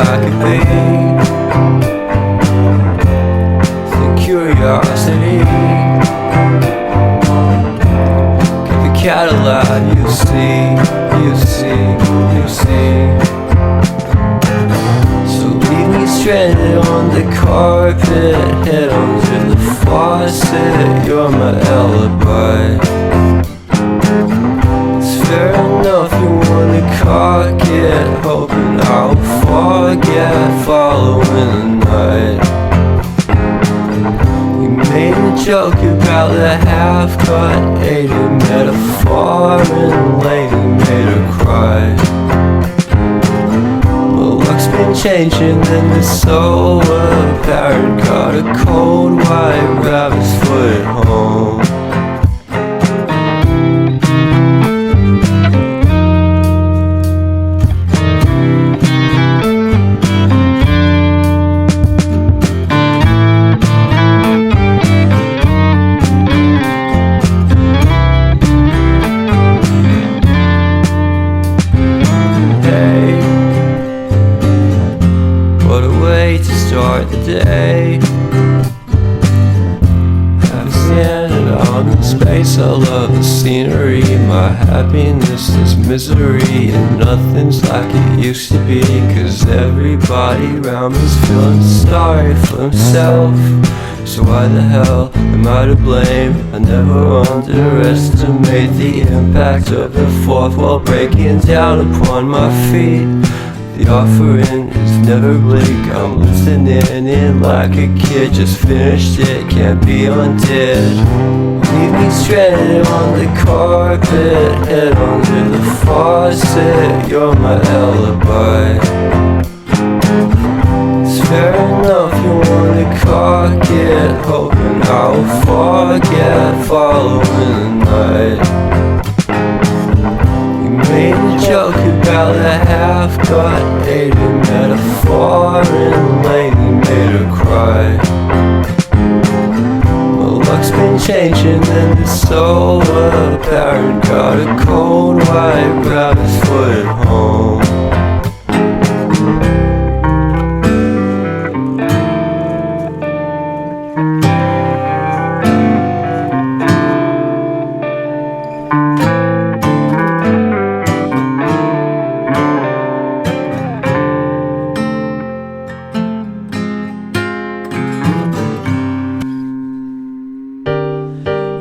like a bee. The curiosity, give a cat a light, you see, you see, you see. So leave me stranded on the carpet, head under the faucet, you're my alibi. It's fair enough you wanna cock it, hoping I'll forget following the night. You made a joke about the half-cut, ate a metaphor and later made her cry. Luck's been changing and it's so apparent. Got a cold white rabbit's foot at home. Start the day, I've standing on in space. I love the scenery, my happiness is misery, and nothing's like it used to be, cause everybody around me's feeling sorry for himself. So why the hell am I to blame? I never underestimate the impact of the fourth wall breaking down upon my feet. The offering is never bleak, I'm listening in like a kid. Just finished it, can't be undid. Leave me stranded on the carpet, head under the faucet, you're my alibi. It's fair enough you wanna cock it, hoping I'll forget following the night. Made a joke about the half-cut, ate a metaphor and later made her cry. Well, luck's been changing and it's so apparent. Got a cold white rabbit's foot at home.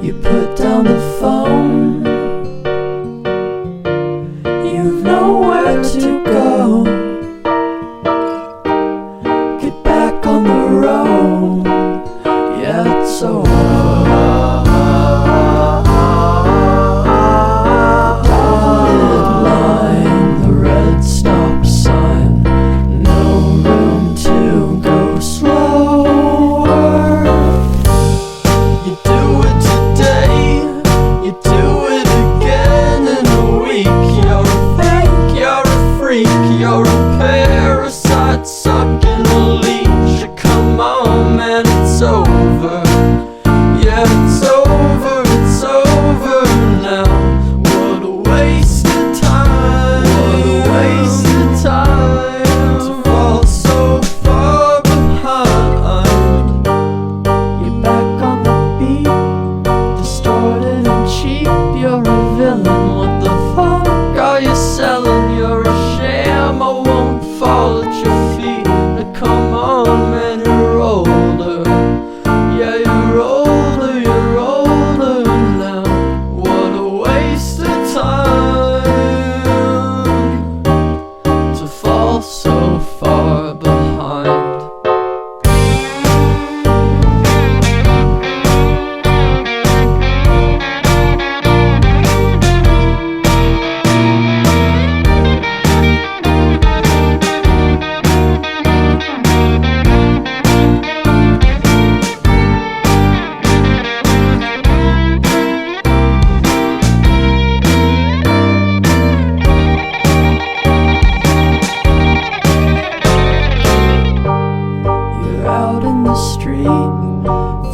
You put down the phone, you've nowhere to go. Get back on the road, yeah, it's over. Dotted line, the red stop sign, no room to go slower. You do it today, you do it again in a week. You're a fake, you're a freak, you're a parasite sucking a leech. Come on man, it's over. Yeah, it's over, it's over now. What a waste of time, what a waste of time to fall so far behind. You're back on the beat, distorted and cheap. You're a villain, what the fuck are you selling? You're a sham, I won't fall at your feet. Now come on man, you're older. Yeah, you're older, you're older now. What a waste of time to fall so far behind. You're out in the street,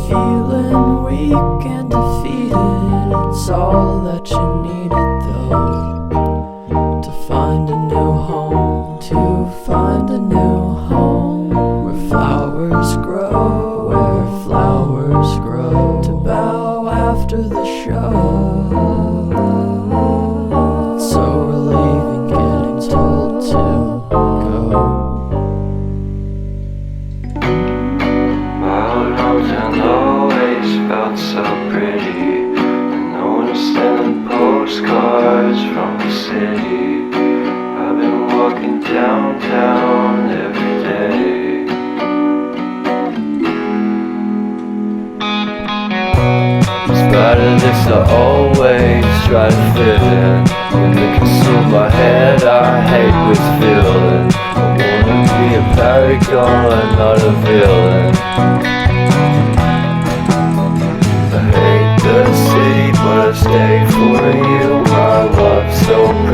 feeling weak and defeated. It's all that you needed though, to find a new home, to find a new downtown every day. In spite of this, I always try to fit in. When they consume my head, I hate this feeling. I wanna be a paragon, not a villain. I hate the city, but I stay for you. My love's so